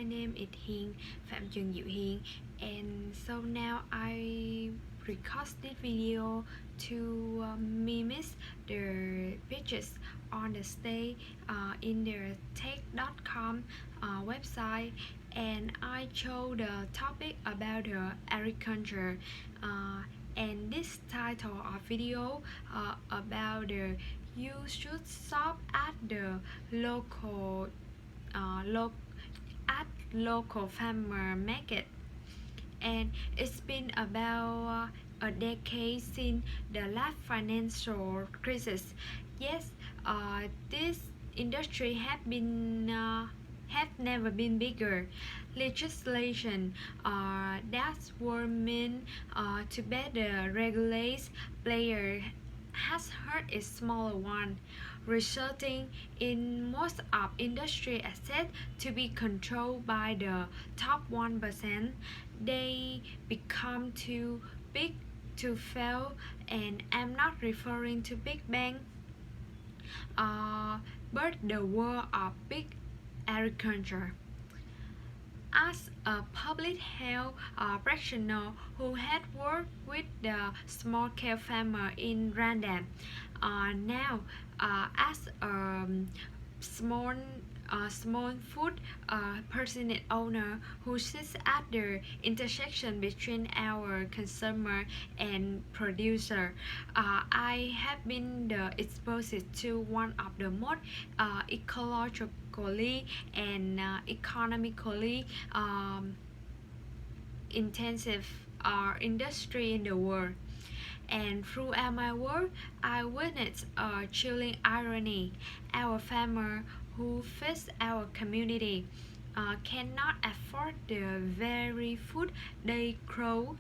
my name is Hiên, Phạm Trần Diệu Hiên, and so now I record this video to mimic the pictures on the stage in the tech.com website, and I chose the topic about the agriculture. And this title of video about the you should shop at the local lo- at local farmer market. And it's been about a decade since the last financial crisis. Yes, this industry have never been bigger. Legislation that were meant to better regulate players has hurt a smaller one, resulting in most of industry assets to be controlled by the top 1%. They become too big to fail, and I'm not referring to big bang, uh, but the world of big agriculture. As a public health practitioner who had worked with the small-scale farmer in Randam, now as a small small food personal owner who sits at the intersection between our consumer and producer, I have been exposed to one of the most ecologically and economically intensive industry in the world. And throughout my work, I witnessed a chilling irony. Our farmer who feeds our community cannot afford the very food they grow.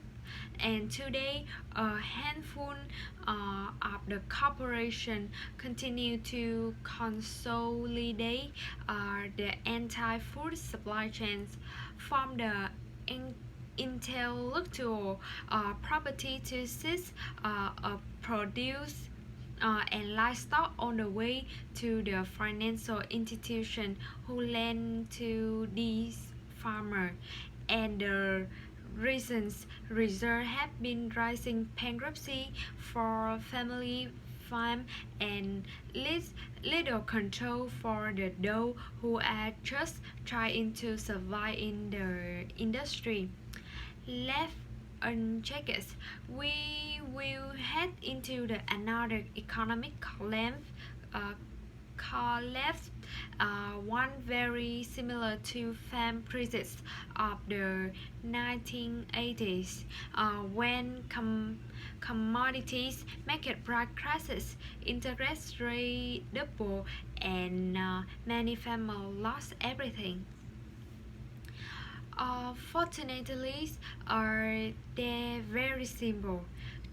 And today, a handful of the corporation continue to consolidate the anti-food supply chains from the intellectual property to seize produce and livestock on the way to the financial institution who lend to these farmers. And the reasons reserve have been rising bankruptcy for family farm and little control for the those who are just trying to survive in the industry. Left unchecked, we will head into another economic uh, collapse, one very similar to farm crisis of the 1980s, when commodities market price crashes, interest rate double, and many families lost everything. Fortunately, they're very simple.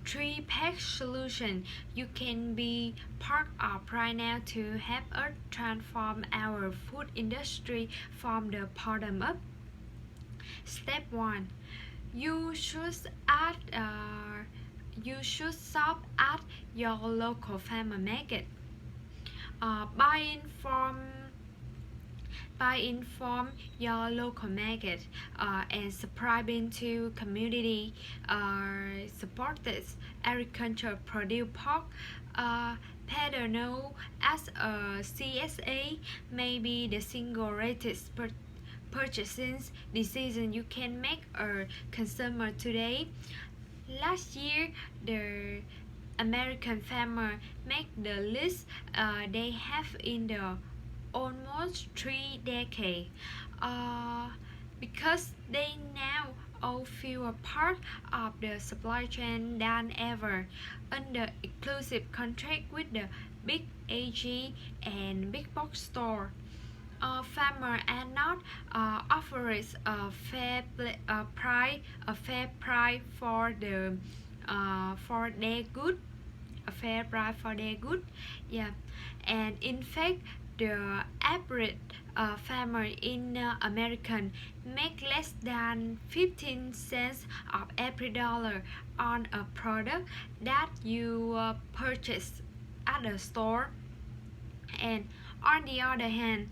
Three-pack solution you can be part of right now to help us transform our food industry from the bottom up. Step 1. You should add you should shop at your local farmer market. Buying from inform your local market and subscribing to community supported agriculture produce pork better known as a CSA may be the single greatest purchasing decision you can make a consumer today. Last year, the American farmer make the list they have in the almost 3 decades, because they now all feel a part of the supply chain than ever under exclusive contract with the big AG and big box store. Farmers are not offering a fair price for their good, a fair price for their good. Yeah, and in fact, the average farmer in American make less than 15 cents of every dollar on a product that you purchase at the store. And on the other hand,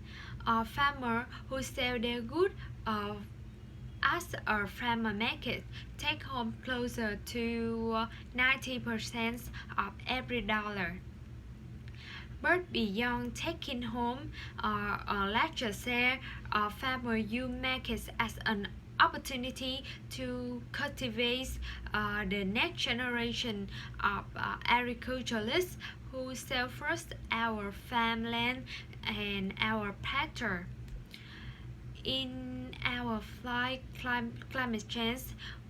Farmers who sell their goods as a farmer market take home closer to 90% of every dollar. But beyond taking home a larger share, farmers use markets as an opportunity to cultivate the next generation of agriculturalists who sell first our farmland and our pasture. In our fight climate change,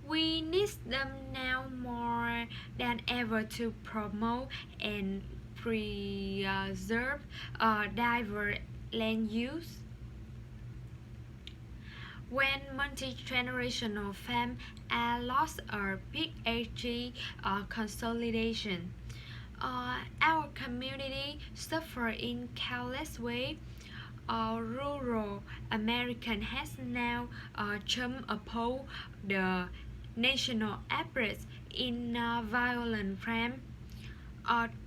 we need them now more than ever to promote and preserve diverse land use. When multi-generational farms are lost or big age consolidation, our community suffer in countless ways. Rural American has now jumped upon the national average in violent crime.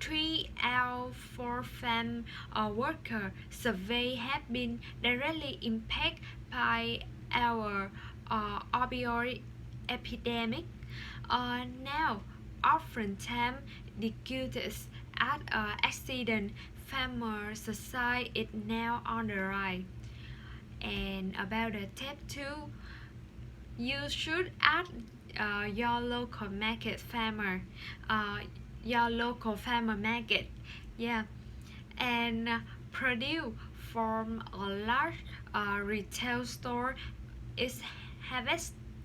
3 out of 4 farm worker survey have been directly impacted by our opioid epidemic. Now, oftentimes decades at accident, farmer suicide is now on the rise. And about the step 2, you should ask your local market farmer, your local farmer market, yeah, and produce from a large retail store is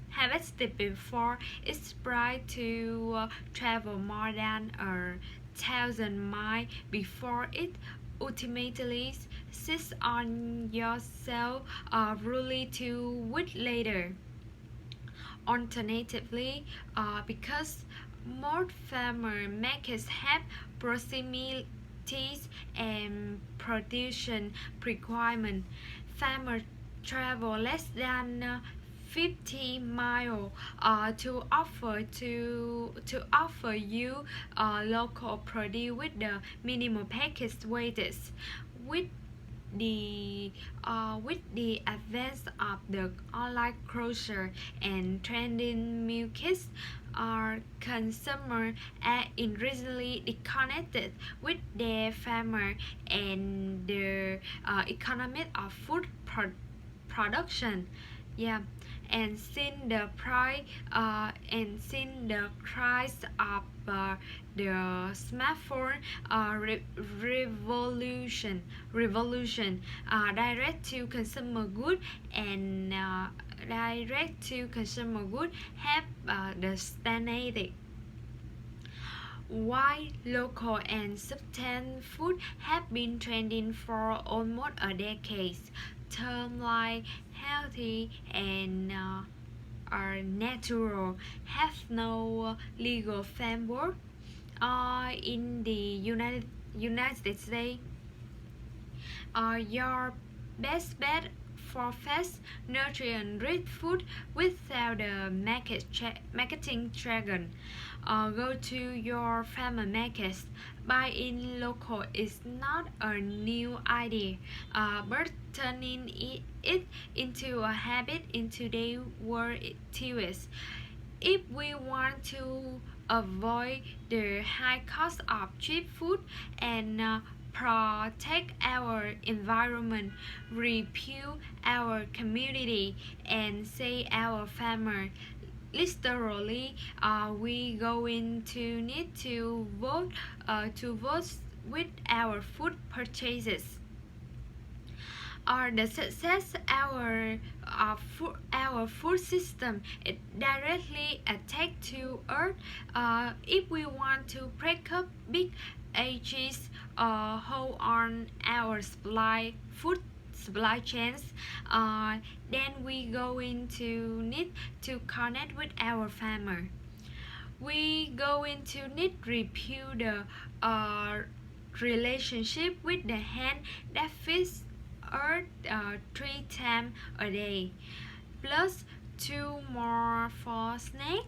harvested before it's brought to travel more than 1,000 miles before it ultimately sits on your shelf really 2 weeks later. Alternatively, because most farmer markets have proximities and production requirements, farmers travel less than 50 miles to offer you local produce with the minimal package weights. With the advance of the online grocer and trending meal kits, our consumers are increasingly disconnected with their farmer and the economy of food production. Yeah, and since the rise of the smartphone revolution, direct to consumer good and direct to consumer good have the stagnated. While local and substance food have been trending for almost a decade, terms like healthy and natural have no legal framework. In the United States, your best bet for fast, nutrient-rich food without the marketing jargon. Go to your farmer markets. Buying local is not a new idea, but turning it into a habit in today's world is. If we want to avoid the high cost of cheap food and protect our environment, rebuild our community, and save our farmer, literally, we going to need to vote with our food purchases. The success our food system is directly attached to Earth. If we want to break up big ages hold on our food supply chains, then we going to need to connect with our farmer. We going to need repeal the relationship with the hand that feeds earth 3 times a day, plus 2 more for snack.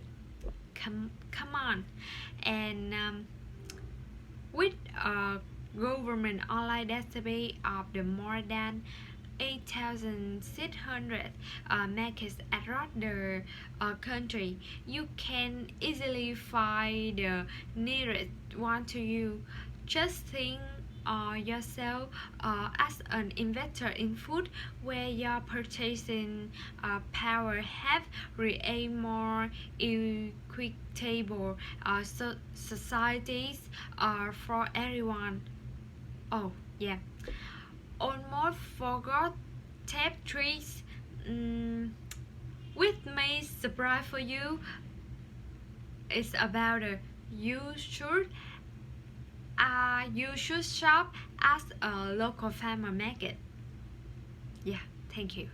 Come on, and with a government online database of the more than 8,600 markets across the country. You can easily find the nearest one to you. Just think yourself as an investor in food where your purchasing power have create more equitable societies for everyone. Oh, yeah. Almost forgot tab trees. With my surprise for you, it's about you should shop at a local farmer market. Yeah, thank you.